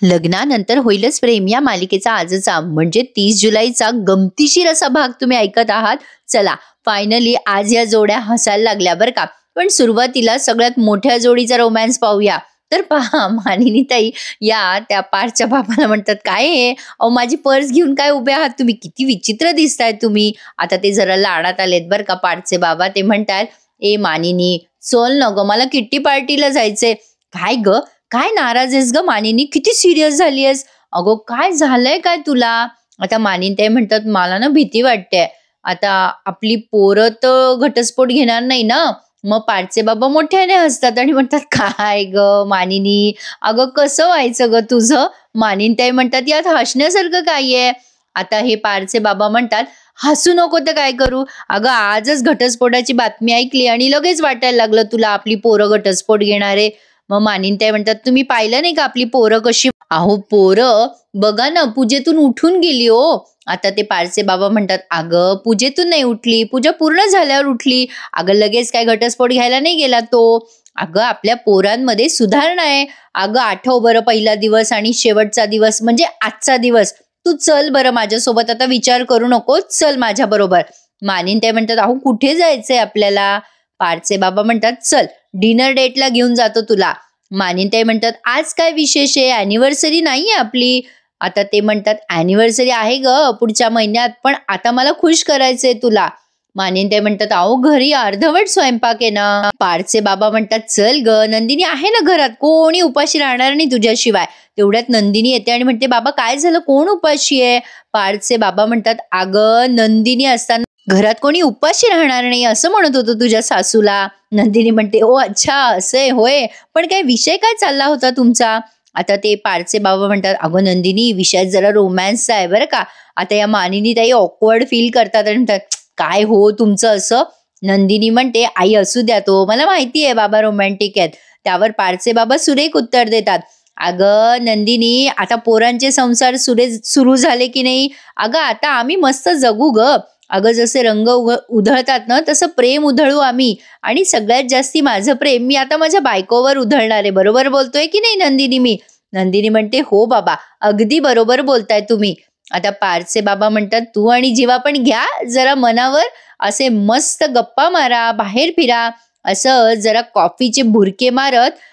लग्नानंतर होईलच प्रेम या मालिकेचा आजचा म्हणजे 30 जुलैचा गमतीशीर असा भाग तुम्ही ऐकत आहात. चला फायनली आज या जोड्या हसायला लागल्या बरं का. पण सुरुवातीला सगळ्यात मोठ्या जोडीचा रोमॅन्स पाहूया. तर पहा मानिनी ताई या त्या पारच्या बाबाला म्हणतात, काय आहे अहो माझी पर्स घेऊन काय उभे आहात तुम्ही, किती विचित्र दिसताय तुम्ही. आता ते जरा लाडात आलेत बरं का पारचे बाबा. ते म्हणतात, ए मानिनी चल न ग मला किट्टी पार्टीला जायचंय. काय ग काय नाराज आहेस ग मानिनी, किती सिरियस झाली आहेस. अगो काय झालंय काय तुला. आता मानिनी ताई म्हणतात, मला ना भीती वाटते. आता आपली पोरं तर घटस्फोट घेणार नाही ना. मग पारचे बाबा मोठ्याने हसतात आणि म्हणतात, काय ग मानिनी, अगं कसं व्हायचं ग तुझं. मानिनी ताई म्हणतात, यात हसण्यासारखं काय आहे. आता हे पारचे बाबा म्हणतात, हसू नको तर काय करू. अगं आजच घटस्फोटाची बातमी ऐकली आणि लगेच वाटायला लागलं तुला आपली पोरं घटस्फोट घेणारे. मग मानिनी ताई म्हणतात, तुम्ही पाहिलं नाही का आपली पोरं कशी. अहो पोरं बघा ना पूजेतून उठून गेली हो. आता ते पारसे बाबा म्हणतात, अगं पूजेतून नाही उठली, पूजा पूर्ण झाल्यावर उठली. अगं लगेच काय घटस्फोट घ्यायला नाही गेला तो. अगं आपल्या पोरांमध्ये सुधारणा आहे. अगं आठव बरं पहिला दिवस आणि शेवटचा दिवस म्हणजे आजचा दिवस. तू चल बरं माझ्यासोबत, आता विचार करू नको, चल माझ्या बरोबर. मानिनी ताई म्हणतात, अहो कुठे जायचंय आपल्याला. पारसे बाबा म्हणतात, चल डिनर डेटला घेऊन जातो तुला. मानिनी ताई म्हणतात, आज काय विशेष आहे, अॅनिव्हर्सरी नाहीये आपली. आता ते म्हणतात, अॅनिव्हर्सरी आहे ग पुढच्या महिन्यात, पण आता मला खुश करायचंय तुला. मानिनी ताई म्हणतात, अहो घरी अर्धवट स्वयंपाक आहे ना. पारचे बाबा म्हणतात, चल ग नंदिनी आहे ना घरात, कोणी उपाशी राहणार नाही तुझ्याशिवाय. तेवढ्यात नंदिनी येते आणि म्हणते, बाबा काय झालं, कोण उपाशी आहे. पारचे बाबा म्हणतात, अगं नंदिनी असताना घरात कोणी उपाशी राहणार नाही असं म्हणत होतो तुझ्या सासूला. नंदिनी म्हणते, ओ अच्छा असं होय, पण काय विषय काय चालला होता तुमचा. आता ते पारचे बाबा म्हणतात, अगं नंदिनी विषय जरा रोमॅन्सचा आहे बरं का. आता या मानिनी ताई ऑकवर्ड फील करतात आणि म्हणतात, काय हो तुमचं असं. नंदिनी म्हणते, आई असू द्या तो, मला माहिती आहे बाबा रोमॅन्टिक आहेत. त्यावर पारचे बाबा सुरेख उत्तर देतात, अगं नंदिनी आता पोरांचे संसार सुरू झाले की नाही. अगं आता आम्ही मस्त जगू ग. अगं जसे रंग उधळतात ना तसं प्रेम उधळू आम्ही. आणि सगळ्यात जास्ती माझं प्रेम मी आता माझ्या बायकोवर उधळणार आहे. बरोबर बोलतोय की नाही नंदिनी मी. नंदिनी म्हणते, हो बाबा अगदी बरोबर बोलताय तुम्ही. आता पारचे बाबा म्हणतात, तू आणि जीवा पण घ्या जरा मनावर, असे मस्त गप्पा मारा, बाहेर फिरा, असं जरा कॉफीचे भुरके मारत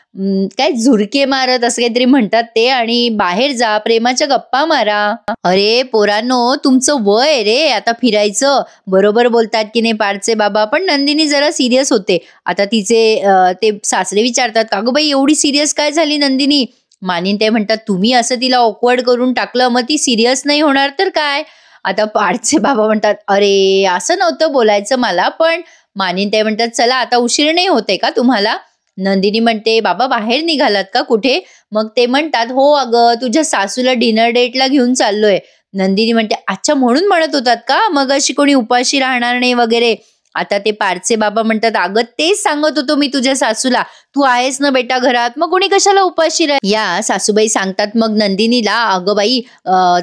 काय झुरके मारत असं काहीतरी म्हणतात ते, आणि बाहेर जा प्रेमाच्या गप्पा मारा. अरे पोरांनो तुमचं वय आहे रे आता फिरायचं. बरोबर बोलतात की नाही पारचे बाबा. पण नंदिनी जरा सिरियस होते. आता तिचे ते सासरे विचारतात, का गं बाई एवढी सिरियस काय झाली नंदिनी. मानिनी ताई म्हणतात, तुम्ही असं तिला ऑकवर्ड करून टाकलं, मग ती सिरियस नाही होणार तर काय. आता पारचे बाबा म्हणतात, अरे असं नव्हतं बोलायचं मला. पण मानिनी ताई म्हणतात, चला आता उशीर नाही होते का तुम्हाला. नंदिनी म्हणते, बाबा बाहेर निघालात का कुठे. मग ते म्हणतात, हो अगं तुझ्या सासूला डिनर डेटला घेऊन चाललोय. नंदिनी म्हणते, अच्छा म्हणून म्हणत होतात का मग अशी कोणी उपाशी राहणार नाही वगैरे. आता ते पारचे बाबा म्हणतात, अगं तेच सांगत होतो मी तुझ्या सासूला, तू आहेस ना बेटा घरात, मग कोणी कशाला उपाशी राह. या सासूबाई सांगतात मग नंदिनीला, अगं बाई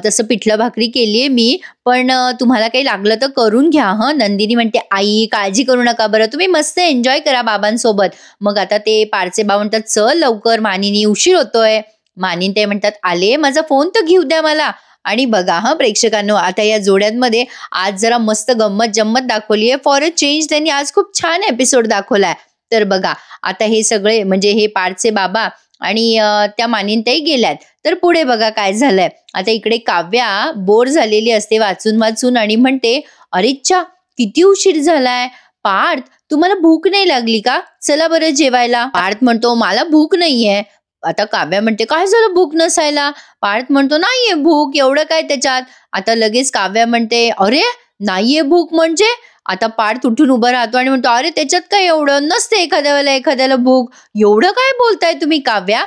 तसं पिठलं भाकरी केलीये मी, पण तुम्हाला काही लागलं तर करून घ्या हं. नंदिनी म्हणते, आई काळजी करू नका बरं, तुम्ही मस्त एन्जॉय करा बाबांसोबत. मग आता ते पारचे बाबा म्हणतात, चल लवकर मानिनी उशीर होतोय. मानिनी ते म्हणतात, आले माझा फोन तर घेऊ द्या मला. आणि बघा हा प्रेक्षकांनो, आता या जोड्यांमध्ये आज जरा मस्त गंमत जम्मत दाखवली आहे. फॉर अ चेंज त्यांनी आज खूप छान एपिसोड दाखवलाय. तर बघा आता हे सगळे म्हणजे हे पारचे बाबा आणि त्या मानिनी ताई गेल्यात. तर पुढे बघा काय झालंय. आता इकडे काव्या बोर झालेली असते वाचून वाचून आणि म्हणते, अरेच्छा किती उशीर झालाय. पार्थ तुम्हाला भूक नाही लागली का, चला बरं जेवायला. पार्थ म्हणतो, मला भूक नाहीये. आता काव्या म्हणते, काय झालं भूक नसायला. पार्थ म्हणतो, नाहीये भूक, एवढं काय त्याच्यात. आता लगेच काव्या म्हणते, अरे नाहीये भूक म्हणजे. आता पार्थ उठून उभा राहतो आणि म्हणतो, अरे त्याच्यात काय एवढं नसते एखाद्या वेळेला एखाद्याला भूक, एवढं काय बोलताय तुम्ही काव्या.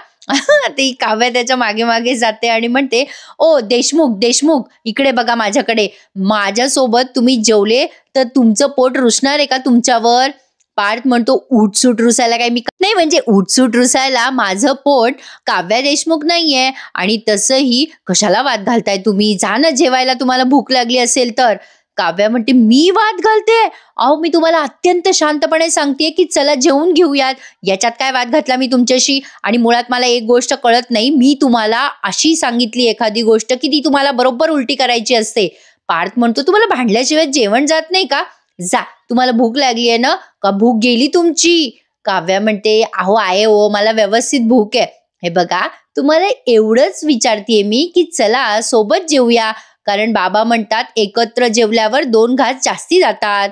ती काव्या त्याच्या मागे मागे जाते आणि म्हणते, ओ देशमुख देशमुख इकडे बघा माझ्याकडे, माझ्यासोबत तुम्ही जेवले तर तुमचं पोट रुसणार आहे का तुमच्यावर. पार्थ म्हणतो, उठसूट रुसायला काय मी नाही, म्हणजे उठसूट रुसायला माझं पोट काव्या देशमुख नाहीये. आणि तसंही कशाला वाद घालताय तुम्ही, जा ना जेवायला तुम्हाला भूक लागली असेल तर. काव्या म्हणते मी वाद घालते? अहो मी तुम्हाला अत्यंत शांतपणे सांगतेय की चला जेवून घेऊयात, याच्यात काय वाद घातला मी तुमच्याशी? आणि मुळात मला एक गोष्ट कळत नाही, मी तुम्हाला अशी सांगितली एखादी गोष्ट की ती तुम्हाला बरोबर उलटी करायची असते. पार्थ म्हणतो तुम्हाला भांडल्याशिवाय जेवण जात नाही का? जा, तुम्हाला भूक लागली आहे ना, का भूक गेली तुमची? काव्या म्हणते अहो आहे हो, मला व्यवस्थित भूक आहे. हे बघा, तुम्हाला एवढंच विचारतेय मी की चला सोबत जेवूया, कारण बाबा म्हणतात एकत्र जेवल्यावर 2 घास जास्ती जातात.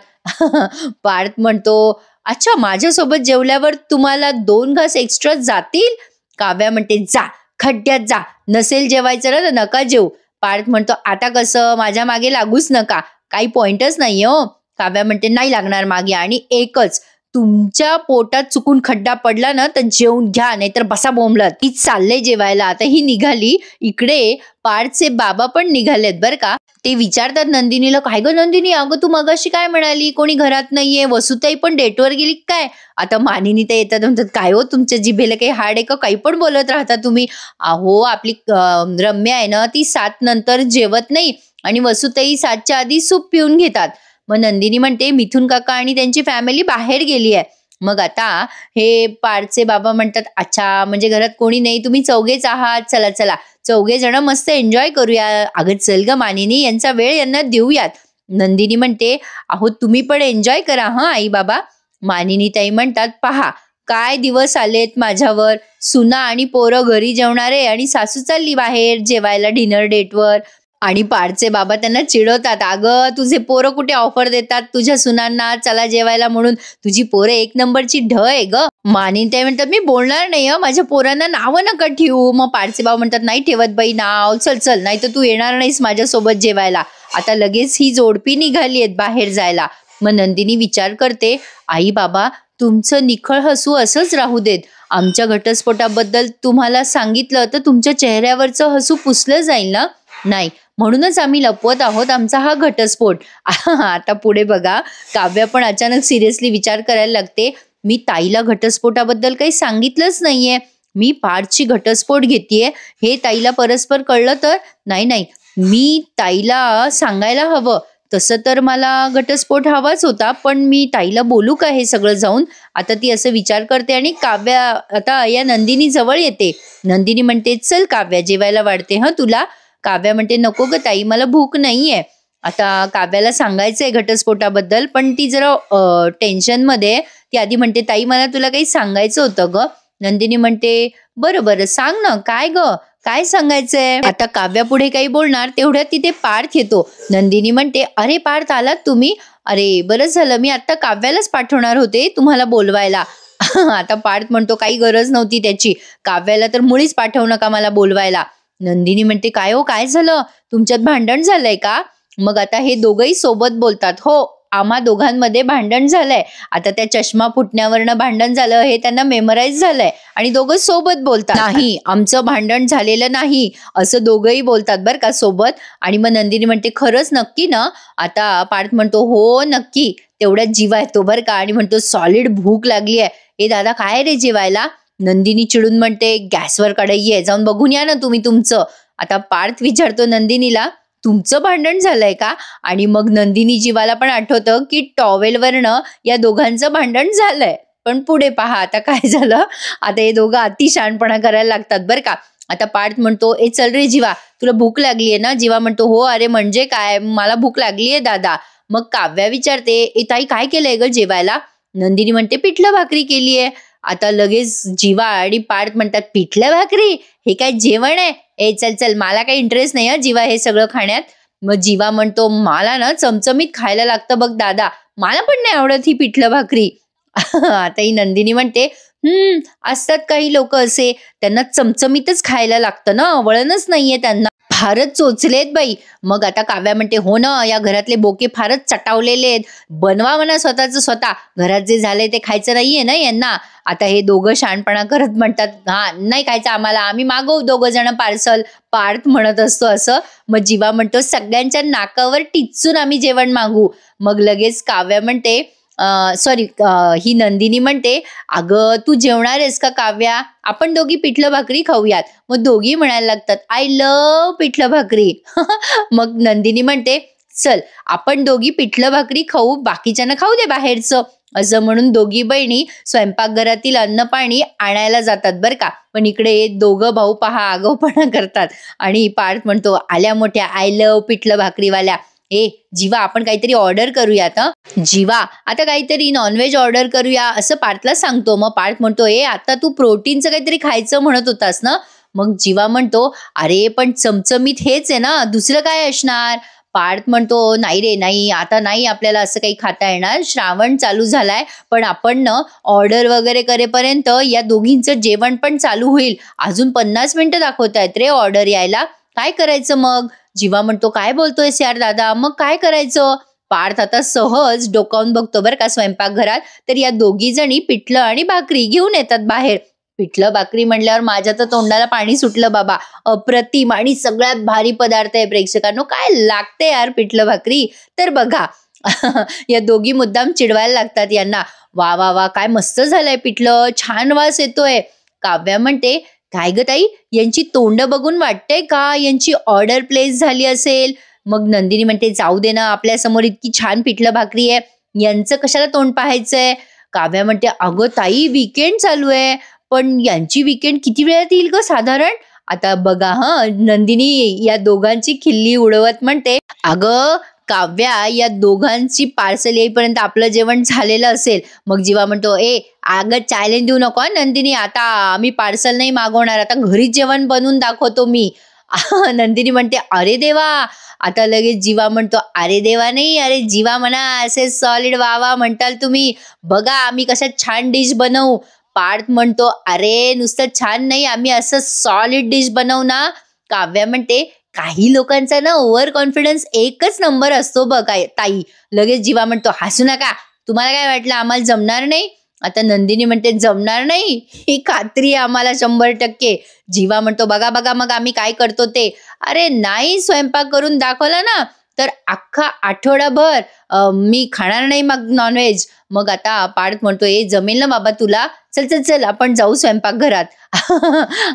पार्थ म्हणतो अच्छा, माझ्यासोबत जेवल्यावर तुम्हाला 2 घास एक्स्ट्रा जातील? काव्या म्हणते जा, खड्ड्यात जा, नसेल जेवायचं ना तर नका जेवू. पार्थ म्हणतो आता कसं, माझ्या मागे लागूच नका, काही पॉइंटच नाहीये हो. काव्या म्हणते नाही लागणार मागे, आणि एकच, तुमच्या पोटात चुकून खड्डा पडला ना तर जेवून घ्या, नाहीतर बसा बोंबलत. ती चालले जेवायला. आता ही निघाली, इकडे पार्थचे बाबा पण निघालेत बरं का. ते विचारतात नंदिनीला, काय ग नंदिनी, अगं तू मगाशी काय म्हणाली, कोणी घरात नाहीये, वसुताई पण डेटवर गेली काय? आता मानिनी ते येतात म्हणतात काय हो, तुमच्या जिभेला काही हाड आहे का, काही पण बोलत राहता तुम्ही. अहो आपली रम्या आहे ना, ती 7 नंतर जेवत नाही, आणि वसुताई 7च्या आधी सूप पिऊन घेतात. मग नंदिनी म्हणते मिथुन काका आणि त्यांची फॅमिली बाहेर गेली आहे. मग आता हे पार्थचे बाबा म्हणतात अच्छा, म्हणजे घरात कोणी नाही, तुम्ही चौघेच आहात, चला चला 4 जण मस्त एन्जॉय करूया. अगं चल ग मानिनी, यांचा वेळ यांना देऊयात. नंदिनी म्हणते अहो तुम्ही पण एन्जॉय करा हा आई बाबा. मानिनी ताई म्हणतात पहा काय दिवस आलेत माझ्यावर, सुना आणि पोरं घरी जेवणारे आणि सासू चालली बाहेर जेवायला डिनर डेटवर. आणि पार्थचे बाबा त्यांना चिडवतात, अगं तुझे पोरं कुठे ऑफर देतात तुझ्या सुनांना चला जेवायला म्हणून, तुझी पोरं 1 नंबरची ढ आहे ग. मानिनी ताई म्हणतात मी बोलणार नाही, माझ्या पोरांना नावं नका ठेवू. मग पार्थचे बाबा म्हणतात नाही ठेवत बाई नाव, चल चल, नाही तर तू येणार नाहीस माझ्यासोबत जेवायला. आता लगेच ही जोडपी निघाली आहेत बाहेर जायला. मग नंदिनी विचार करते, आई बाबा तुमचं निखळ हसू असंच राहू देत, आमच्या घटस्फोटाबद्दल तुम्हाला सांगितलं तर तुमच्या चेहऱ्यावरचं हसू पुसलं जाईल ना? नाही, म्हणूनच आम्ही लपवत आहोत आमचा हा घटस्फोट. आता पुढे बघा, काव्या पण अचानक सिरियसली विचार करायला लागते, मी ताईला घटस्फोटाबद्दल काही सांगितलंच नाहीये, मी पार्थची घटस्फोट घेतेय, हे ताईला परस्पर कळलं तर? नाही, मी ताईला सांगायला हवं, तसं तर मला घटस्फोट हवाच होता, पण मी ताईला बोलू का हे सगळं जाऊन? आता ती असं विचार करते आणि काव्या आता या नंदिनी जवळ येते. नंदिनी म्हणते चल काव्या जेवायला वाढते हं तुला. काव्या म्हणते नको ग ताई, मला भूक नाहीये. आता काव्याला सांगायचंय घटस्फोटाबद्दल, पण ती जरा टेन्शन मध्ये. ती आधी म्हणते ताई मला तुला काही सांगायचं होतं ग. नंदिनी म्हणते बरं सांग ना, काय ग, काय सांगायचंय? आता काव्या पुढे काही बोलणार तेवढ्यात तिथे पार्थ येतो. नंदिनी म्हणते अरे पार्थ आलात तुम्ही, अरे बरं झालं, मी आता काव्यालाच पाठवणार होते तुम्हाला बोलवायला. आता पार्थ म्हणतो काही गरज नव्हती त्याची, काव्याला तर मुळीच पाठवू नका मला बोलवायला. नंदिनी म्हणते काय हो, काय झालं, तुमच्यात भांडण झालंय का? मग आता हे दोघंही सोबत बोलतात, हो आम्हा दोघांमध्ये भांडण झालंय. आता त्या चष्मा फुटण्यावरनं भांडण झालं हे त्यांना मेमराईज झालंय, आणि दोघं सोबत बोलतात, नाही आमचं भांडण झालेलं नाही, असं दोघंही बोलतात बरं का सोबत. आणि मग नंदिनी म्हणते खरंच नक्की ना? आता पार्थ म्हणतो हो नक्की. तेवढ्यात जीवा येतो बरं का, आणि म्हणतो सॉलिड भूक लागली आहे, ए दादा काय रे जेवायला? नंदिनी चिडून म्हणते गॅसवर कढई आहे, जाऊन बघून या ना तुम्ही तुमचं. आता पार्थ विचारतो नंदिनीला तुमचं भांडण झालंय का? आणि मग नंदिनी जीवाला पण आठवतं की टॉवेलवरनं या दोघांचं भांडण झालंय. पण पुढे पहा आता काय झालं. आता हे दोघं अति शहाणपणा करायला लागतात बरं का. आता पार्थ म्हणतो ए चल रे जीवा, तुला भूक लागलीये ना? जीवा म्हणतो हो, अरे म्हणजे काय, मला भूक लागलीये दादा. मग काव्या विचारते ए ताई काय केलंय ग जेवायला? नंदिनी म्हणते पिठलं भाकरी केलीये. आता लगेच जीवा आणि पार्थ म्हणतात पिठलं भाकरी, हे काय जेवण आहे? ए चल चल, मला काही इंटरेस्ट नाही जीवा हे सगळं खाण्यात. मग जीवा म्हणतो मला ना चमचमीत खायला लागतं बघ दादा, मला पण नाही आवडत ही पिठलं भाकरी. आता ही नंदिनी म्हणते असतात काही लोक असे, त्यांना चमचमीतच खायला लागतं ना, वळणच नाहीये त्यांना, फारच चोचलेत बाई. मग आता काव्या म्हणते हो ना, या घरातले बोके फारच चटावलेले आहेत, बनवा म्हणा स्वतःच स्वतः, घरात जे झालंय ते खायचं नाहीये ना यांना. आता हे दोघं शहाणपणा करत म्हणतात हा नाही खायचं आम्हाला, आम्ही मागवू 2 जण पार्सल. पार्थ म्हणत असतो असं. मग जीवा म्हणतो सगळ्यांच्या नाकावर टिचून आम्ही जेवण मागू. मग लगेच काव्या म्हणते ही नंदिनी म्हणते अगं तू जेवणार आहेस का काव्या, आपण दोघी पिठलं भाकरी खाऊयात. मग दोघी म्हणायला लागतात आय लव्ह पिठलं भाकरी. मग नंदिनी म्हणते चल आपण दोघी पिठलं भाकरी खाऊ, बाकीच्यांना खाऊ दे बाहेरचं. असं म्हणून दोघी बहिणी स्वयंपाकघरातील अन्न पाणी आणायला जातात बरं का. पण इकडे दोघं भाऊ पहा आगाऊपणा करतात आणि पार्थ म्हणतो, आल्या मोठ्या आय लव्ह पिठलं भाकरीवाल्या. ए जीवा, आपण काहीतरी ऑर्डर करूयात. जीवा, आता काहीतरी नॉनव्हेज ऑर्डर करूया असं पार्थला सांगतो. मग पार्थ म्हणतो, आता तू प्रोटीनचं काहीतरी खायचं म्हणत होतास ना. मग जीवा म्हणतो, अरे पण चमचमीत हेच आहे ना, दुसरं काय असणार. पार्थ म्हणतो, नाही रे नाही, आता नाही आपल्याला असं काही खाता येणार, श्रावण चालू झालाय. पण आपण ना ऑर्डर वगैरे करेपर्यंत या दोघींचं जेवण पण चालू होईल. अजून 50 मिनिटं दाखवतायत रे ऑर्डर यायला, काय करायचं मग. जीवा म्हणतो, काय बोलतोयस यार दादा, मग काय करायचं. पार्थ आता सहज डोकावून बघतो बरं का स्वयंपाकघरात, तर या दोघी जणी पिठलं आणि भाकरी घेऊन येतात बाहेर. पिठलं भाकरी म्हणल्यावर माझ्या तर तोंडाला पाणी सुटलं बाबा. अप्रतिम आणि सगळ्यात भारी पदार्थ आहे प्रेक्षकांनो. काय लागते यार पिठलं भाकरी. तर बघा या दोघी मुद्दाम चिडवायला लागतात यांना. वा वा वा, काय मस्त झालंय पिठलं, छान वास येतोय. काव्या म्हणते, काय ग ताई, यांची तोंड बघून वाटतंय का यांची ऑर्डर प्लेस झाली असेल. मग नंदिनी म्हणते, जाऊ दे ना, आपल्या समोर इतकी छान पिठलं भाकरी आहे, यांचं कशाला तोंड पाहायचंय. काव्या म्हणते, अगं ताई वीकेंड चालू आहे, पण यांची वीकेंड किती वेळात येईल ग साधारण. आता बघा नंदिनी या दोघांची खिल्ली उडवत म्हणते, अगं काव्या, या दोघांची पार्सल येईपर्यंत आपलं जेवण झालेलं असेल. मग जीवा म्हणतो, अगं चॅलेंज देऊ नको नंदिनी, आता आम्ही पार्सल नाही मागवणार, आता घरीच जेवण बनवून दाखवतो मी. नंदिनी म्हणते, अरे देवा. आता लगेच जीवा म्हणतो, अरे देवा नाही, अरे जीवा म्हणा, असे सॉलिड वावा म्हणताल तुम्ही, बघा आम्ही कशा छान डिश बनवू. पार्थ म्हणतो, अरे नुसतं छान नाही, आम्ही असं सॉलिड डिश बनवू ना. काव्या म्हणते, काही लोकांचा ना ओव्हर कॉन्फिडन्स एकच नंबर असतो बघ ताई. लगेच जीवा म्हणतो, हसू नका, तुम्हाला काय वाटलं आम्हाला जमणार नाही. आता नंदिनी म्हणते, जमणार नाही ही खात्री आहे आम्हाला 100%. जीवा म्हणतो, बघा बघा मग आम्ही काय करतो ते. अरे नाही स्वयंपाक करून दाखवला ना तर अख्खा आठवडाभर मी खाणार नाही मग नॉनव्हेज. मग आता पार्थ म्हणतो, जमेल ना बाबा तुला, चल चल चल आपण जाऊ स्वयंपाकघरात.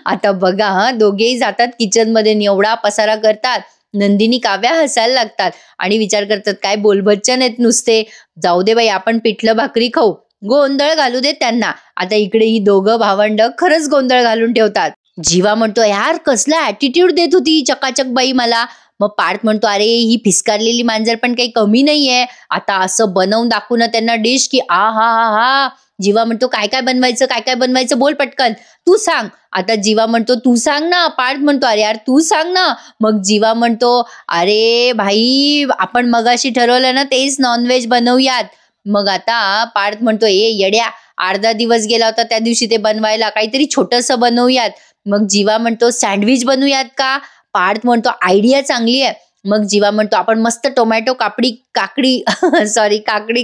आता बघा दोघेही जातात किचन मध्ये, एवढा पसारा करतात. नंदिनी काव्या हसायला लागतात आणि विचार करतात, काय बोलबच्चन आहेत नुसते, जाऊ दे बाई आपण पिठलं भाकरी खाऊ, गोंधळ घालू देत त्यांना. आता इकडे ही दोघं भावंड खरंच गोंधळ घालून ठेवतात. जीवा म्हणतो, यार कसला ऍटिट्यूड देत होती चकाचक बाई मला. मग पार्थ म्हणतो, अरे ही फिसकारलेली मांजर पण काही कमी नाहीये, आता असं बनवून दाखवू ना त्यांना डिश की आ हा हा हा. जीवा म्हणतो, काय काय बनवायचं, काय काय बनवायचं, बोल पटकन तू सांग. आता जीवा म्हणतो, तू सांग ना. पार्थ म्हणतो, अरे यार तू सांग ना. मग जीवा म्हणतो, अरे भाई आपण मगाशी ठरवलं ना तेच नॉनव्हेज बनवूयात. मग आता पार्थ म्हणतो, येड्या, अर्धा दिवस गेला होता त्या दिवशी ते बनवायला, काहीतरी छोटंसं बनवूयात. मग जीवा म्हणतो, सँडविच बनवूयात का. पार्थ म्हणतो, आयडिया चांगली आहे. मग जीवा म्हणतो, आपण मस्त टोमॅटो काकडी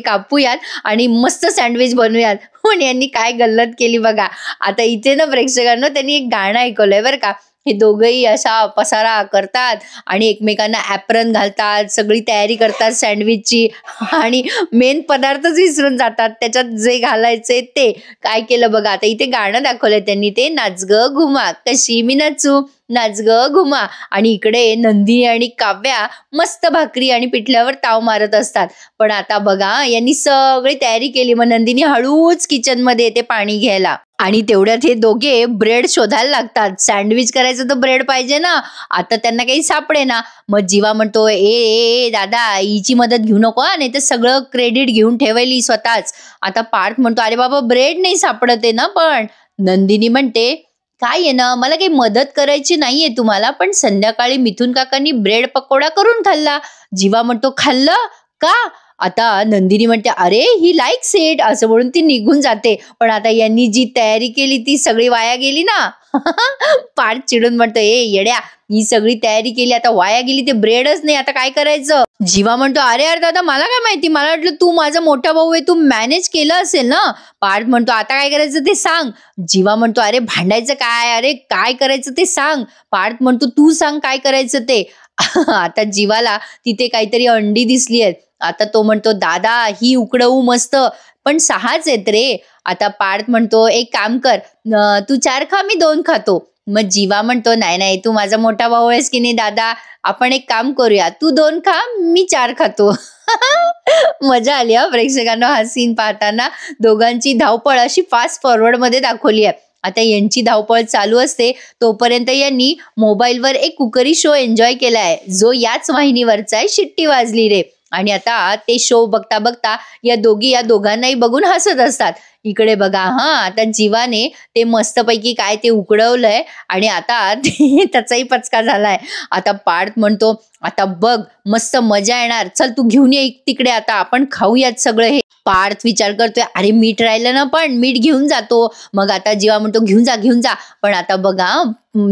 कापूयात आणि मस्त सँडविच बनवूयात. पण यांनी काय गल्लत केली बघा. आता इथे ना प्रेक्षकांना त्यांनी एक गाणं ऐकवलंय बरं का. हे दोघंही असा पसारा करतात आणि एकमेकांना ॲप्रन घालतात, सगळी तयारी करतात सँडविचची आणि मेन पदार्थच विसरून जातात, त्याच्यात जे घालायचे ते. काय केलं बघा, आता इथे गाणं दाखवलंय त्यांनी, ते नाच ग घुमा कशी मी नाचू, नाच ग घुमा. आणि इकडे नंदिनी आणि काव्या मस्त भाकरी आणि पिठल्यावर ताव मारत असतात. पण आता बघा यांनी सगळी तयारी केली. मग नंदिनी हळूच किचन मध्ये येते पाणी घ्यायला आणि तेवढ्यात हे दोघे ब्रेड शोधायला लागतात. सँडविच करायचं तर ब्रेड पाहिजे ना. आता त्यांना काही सापडे ना. मग जीवा म्हणतो, ए दादा हिची मदत घेऊ नको, नाही तर सगळं क्रेडिट घेऊन ठेवायली स्वतःच. आता पार्थ म्हणतो, अरे बाबा ब्रेड नाही सापडत आहे ना. पण नंदिनी म्हणते, काय आहे ना, मला काही मदत करायची नाहीये तुम्हाला, पण संध्याकाळी मिथुन काकांनी ब्रेड पकोडा करून खाल्ला. जीवा म्हणतो, खाल्लं का. आता नंदिनी म्हणते, अरे ही लाईक्स इट, असं म्हणून ती निघून जाते. पण आता यांनी जी तयारी केली ती सगळी वाया गेली ना. पार्थ चिडून म्हणतो, येड्या, ही सगळी तयारी केली आता वाया गेली, ते ब्रेडच नाही, आता काय करायचं. जीवा म्हणतो, अरे यार दादा मला काय माहिती, मला वाटलं तू माझा मोठा भाऊ आहे, तू मॅनेज केलं असेल ना. पार्थ म्हणतो, आता काय करायचं ते सांग. जीवा म्हणतो, अरे भांडायचं काय, अरे काय करायचं ते सांग. पार्थ म्हणतो, तू सांग काय करायचं ते. आता जीवाला तिथे काहीतरी अंडी दिसली आहेत. आता तो म्हणतो, दादा ही उकडवू मस्त, पण 6च आहेत रे. आता पार्थ म्हणतो, एक काम कर, तू 4 खा मी 2 खातो. मग जीवा म्हणतो, नाही नाही, तू माझा मोठा भाऊ आहेस की नाही दादा, आपण एक काम करूया, तू 2 खा, मी 4 खातो. मजा आली हा प्रेक्षकांना हा सीन पाहताना. दोघांची धावपळ अशी फास्ट फॉरवर्ड मध्ये दाखवली आहे. आता यांची धावपळ चालू असते तोपर्यंत यांनी मोबाईलवर एक कुकरी शो एन्जॉय केलाय, जो याच वाहिनीवरचा आहे, शिट्टी वाजली रे. आणि आता ते शो बघता बघता या दोघांनाही बघून हसत असतात. इकडे बघा, आता जीवाने ते मस्तपैकी काय ते उकडवलंय आणि आता त्याचाही पचका झालाय. आता पार्थ म्हणतो, आता बघ मस्त मजा येणार, चल तू घेऊन ये तिकडे, आता आपण खाऊयात सगळं हे. पार्थ विचार करतोय, अरे मीठ राहिलं ना, पण मीठ घेऊन जातो. मग आता जीवा म्हणतो, घेऊन जा. पण आता बघा,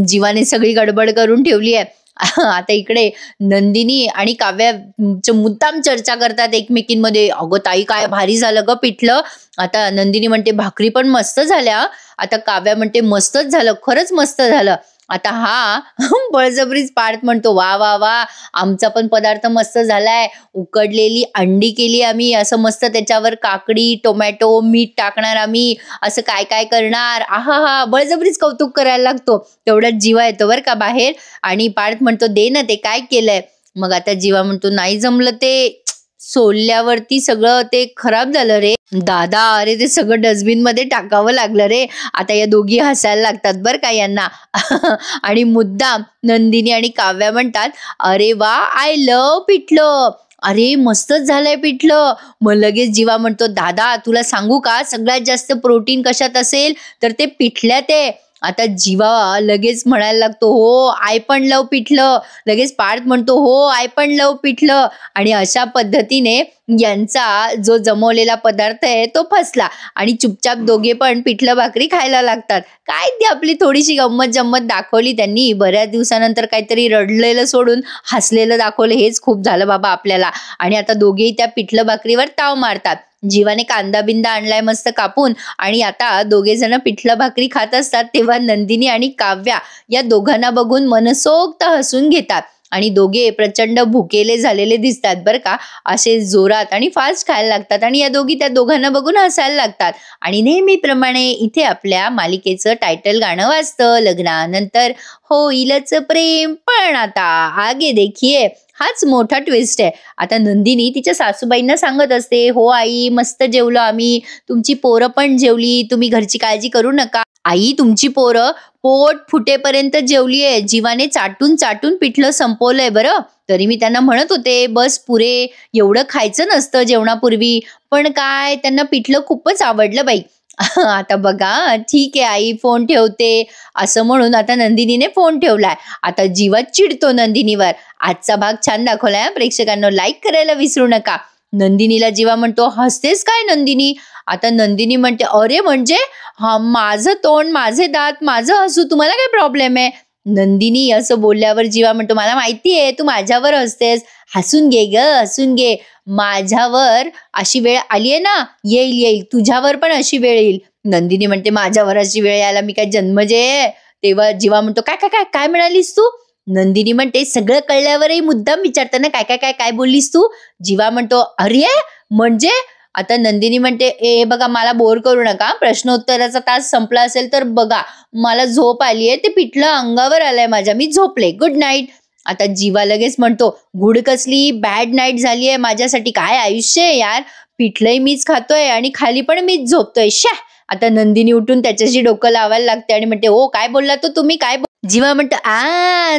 जीवाने सगळी गडबड करून ठेवली आहे. आता इकडे नंदिनी आणि काव्या मुद्दाम चर्चा करतात एकमेकींमध्ये, अगं ताई काय भारी झालं ग पिठलं. आता नंदिनी म्हणते, भाकरी पण मस्त झाल्या. आता काव्या म्हणते, मस्तच झालं, खरंच मस्त झालं. आता हा बळजबरीच पार्थ म्हणतो, वा वा वा, आमचा पण पदार्थ मस्त झालाय, उकडलेली अंडी केली आम्ही, असं मस्त त्याच्यावर काकडी, टोमॅटो, मीठ टाकणार आम्ही, असं काय काय करणार, आहा, बळजबरीच कौतुक करायला लागतो. तेवढ्यात जीवा येतो बरं का बाहेर आणि पार्थ म्हणतो, दे ना ते काय केलंय. मग आता जीवा म्हणतो, नाही जमलं ते, सोलल्यावरती सगळं ते खराब झालं रे दादा, अरे ते सगळं डस्टबिन मध्ये टाकावं लागलं रे. आता या दोघी हसायला लागतात बरं का यांना. आणि मुद्दाम नंदिनी आणि काव्या म्हणतात, अरे वा, आय लव पिठलं, अरे मस्तच झालंय पिठलं. मग लगेच जीवा म्हणतो, दादा तुला सांगू का, सगळ्यात जास्त प्रोटीन कशात असेल तर ते पिठल्यात आहे. आता जीवा लगेच म्हणायला लागतो, हो आय पण लव पिठलं. लगेच पार्थ म्हणतो, हो आय पण लव पिठलं. आणि अशा पद्धतीने यांचा जो जमवलेला पदार्थ आहे तो फसला आणि चुपचाप दोघे पण पिठलं भाकरी खायला लागतात. काय ती आपली थोडीशी गंमत जम्मत दाखवली त्यांनी. बऱ्याच दिवसानंतर काहीतरी रडलेलं सोडून हसलेलं दाखवलं, हेच खूप झालं बाबा आपल्याला. आणि आता दोघेही त्या पिठलं भाकरीवर ताव मारतात. जीवाने कांदा बिंदा आणलाय मस्त कापून आणि आता दोघे जण पिठलं भाकरी खात असतात तेव्हा नंदिनी आणि काव्या या दोघांना बघून मनसोक्त हसून घेतात आणि दोघे प्रचंड भुकेले झालेले दिसतात बरं का. असे जोरात आणि फास्ट खायला लागतात आणि या दोघी त्या दोघांना बघून हसायला लागतात. आणि नेहमीप्रमाणे इथे आपल्या मालिकेचं टायटल गाणं वाजतं, लग्नानंतर होईलच प्रेम. पण आता आगे देखिए, हाच मोठा ट्विस्ट आहे. आता नंदिनी तिच्या सासूबाईंना सांगत असते, हो आई मस्त जेवलो आम्ही, तुमची पोरं पण जेवली, तुम्ही घरची काळजी करू नका. आई तुमची पोरं पोट फुटेपर्यंत जेवलीये, जीवाने चाटून चाटून पिठलं संपवलंय बरं. तरी मी त्यांना म्हणत होते बस पुरे, एवढं खायचं नसतं जेवणापूर्वी, पण काय त्यांना पिठलं खूपच आवडलं बाई. आता बघा, ठीक आहे आई फोन ठेवते असं म्हणून आता नंदिनीने फोन ठेवलाय. आता जीवा चिडतो नंदिनीवर. आजचा भाग छान दाखवलाय, प्रेक्षकांना लाईक करायला विसरू नका. नंदिनीला जीवा म्हणतो, हसतेस काय नंदिनी. आता नंदिनी म्हणते, अरे म्हणजे हा, माझं तोंड, माझे दात, माझं हसू, तुम्हाला काय प्रॉब्लेम आहे. नंदिनी असं बोलल्यावर जीवा म्हणतो, मला माहितीये तू माझ्यावर हसतेस, हसून घे ग, हसून घे. माझ्यावर अशी वेळ आलीये ना, येईल तुझ्यावर पण अशी वेळ येईल. नंदिनी म्हणते, माझ्यावर अशी वेळ यायला मी काय जन्मजे. तेव्हा जीवा म्हणतो, काय काय काय काय म्हणालीस तू. नंदिनी म्हणते, सगळं कळल्यावरही मुद्दाम विचारताना काय काय काय काय बोललीस तू. जीवा म्हणतो, अरे म्हणजे. आता नंदिनी म्हणते, ए बघा मला बोर करू नका, प्रश्नोत्तराचा तास संपला असेल तर बघा, मला झोप आलीये, ते पिठलं अंगावर आलंय माझ्या, मी झोपले, गुड नाईट. आता जीवा लगेच म्हणतो, गुड कसली, बॅड नाईट झालीये माझ्यासाठी, काय आयुष्य आहे यार, पिठलंही मीच खातोय आणि खाली पण मीच झोपतोय, शा. आता नंदिनी उठून त्याच्याशी डोकं लावायला लागते आणि म्हणते, हो काय बोलला तो तुम्ही, काय. जीवा म्हणतो,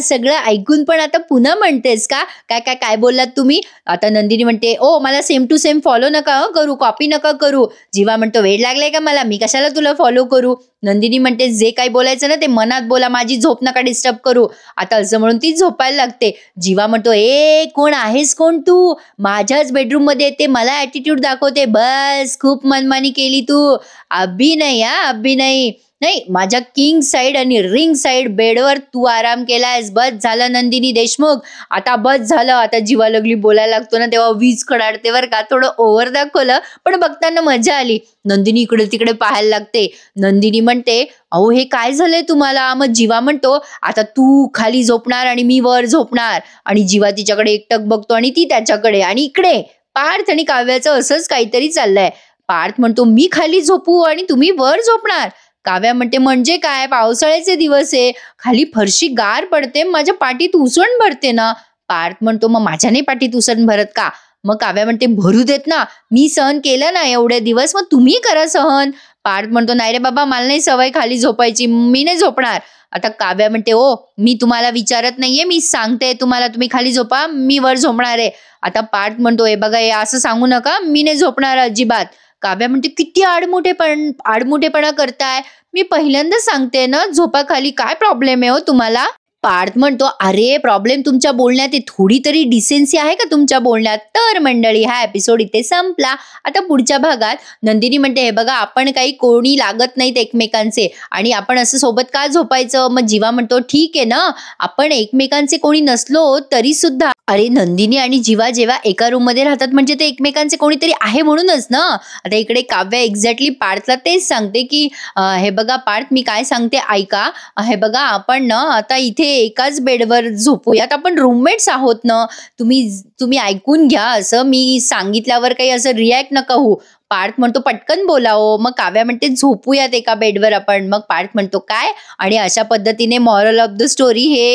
सगळं ऐकून पण आता पुन्हा म्हणतेस का, काय काय काय बोललात तुम्ही. आता नंदिनी म्हणते, ओ मला सेम टू सेम फॉलो नका करू, कॉपी नका करू. जीवा म्हणतो, वेळ लागलाय का मला, मी कशाला तुला फॉलो करू. नंदिनी म्हणते, जे काही बोलायचं ना ते मनात बोला, माझी झोप नका डिस्टर्ब करू. आता असं म्हणून ती झोपायला लागते. जीवा म्हणतो, ए कोण आहेस कोण तू, माझ्याच बेडरूम मध्ये येते, मला ऍटिट्यूड दाखवते, बस खूप मनमानी केली तू, अभि नाही, माझ्या किंग साइड आणि रिंग साइड बेडवर तू आराम केलायस, बस झालं नंदिनी देशमुख, आता बस झालं. आता जीवा लगली बोलायला लागतो ना तेव्हा वीज कडाडते वर का, थोडं ओव्हर दाखवलं पण बघताना मजा आली. नंदिनी इकडे तिकडे पाहायला लागते. नंदिनी म्हणते, अहो हे काय झालंय तुम्हाला. मग जीवा म्हणतो, आता तू खाली झोपणार आणि मी वर झोपणार. आणि जीवा तिच्याकडे एकटक बघतो आणि ती त्याच्याकडे, आणि इकडे पार्थ आणि काव्याचं असंच काहीतरी चाललंय. पार्थ म्हणतो, मी खाली झोपू आणि तुम्ही वर झोपणार. काव्या म्हणते, म्हणजे काय, पावसाळ्याचे दिवस आहे, खाली फरशी गार पडते, माझ्या पाठीत उसण भरते ना. पार्थ म्हणतो, मग माझ्या नाही पाठीत उसण भरत का? मग काव्या म्हणते, भरू देत ना, मी सहन केलं ना एवढे दिवस, मग तुम्ही करा सहन. पार्थ म्हणतो, नाही रे बाबा, मला नाही सवय खाली झोपायची, मी नाही झोपणार. आता काव्या म्हणते, ओ मी तुम्हाला विचारत नाहीये, मी सांगते तुम्हाला, तुम्ही खाली झोपा, मी वर झोपणार आहे. आता पार्थ म्हणतो, हे बघा, हे असं सांगू नका, मी नाही झोपणार अजिबात. काव्या म्हणते, किती आडमुठेपणा करताय, मी पहिल्यांदाच सांगते ना, झोपा खाली, काय प्रॉब्लेम आहे हो तुम्हाला? पार्थ म्हणतो, अरे प्रॉब्लेम तुमच्या बोलण्यात आहे, थोडी तरी डिसेन्सी आहे का तुमच्या बोलण्यात? तर मंडळी, हा एपिसोड इथे संपला. आता पुढच्या भागात नंदिनी म्हणते, हे बघा, आपण काही कोणी लागत नाहीत एकमेकांचे आणि आपण असं सोबत का झोपायचं? मग जीवा म्हणतो, ठीक आहे ना, आपण एकमेकांचे कोणी नसलो तरी सुद्धा, अरे नंदिनी आणि जीवा जेव्हा एका रूम मध्ये राहतात म्हणजे ते एकमेकांचे कोणीतरी आहे म्हणूनच ना. आता इकडे काव्या एक्झॅक्टली पार्थला तेच सांगते की हे बघा पार्थ, मी काय सांगते ऐका, हे बघा, आपण ना आता इथे एकाच बेडवर झोपूयात, आपण रूममेट्स आहोत ना, तुम्ही ऐकून घ्या, असं मी सांगितल्यावर काही असं रिॲक्ट नका होऊ. पार्थ म्हणतो, पटकन बोलावं. मग काव्या म्हणते, झोपूयात एका बेडवर आपण. मग पार्थ म्हणतो, काय? आणि अशा पद्धतीने मॉरल ऑफ द स्टोरी हे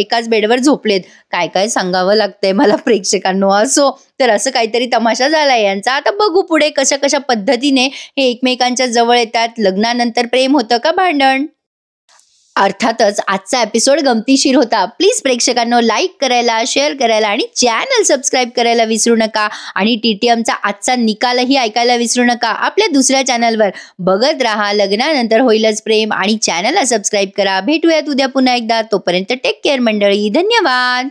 एकाच बेडवर झोपलेत. काय काय सांगावं लागतंय मला प्रेक्षकांनो. असो, तर असं काहीतरी तमाशा झालाय यांचा. आता बघू पुढे कशा कशा पद्धतीने हे एकमेकांच्या जवळ येतात. लग्नानंतर प्रेम होतं का भांडण? अर्थातच आजचा एपिसोड गमतीशीर होता. प्लीज प्रेक्षकांनो लाईक करायला, शेअर करायला आणि चॅनल सबस्क्राईब करायला विसरू नका. आणि TTMचा आजचा निकालही ऐकायला विसरू नका आपल्या दुसऱ्या चॅनलवर. बघत राहा लग्नानंतर होईलच प्रेम आणि चॅनलला सबस्क्राईब करा. भेटूयात उद्या पुन्हा एकदा. तोपर्यंत टेक केअर मंडळी. धन्यवाद.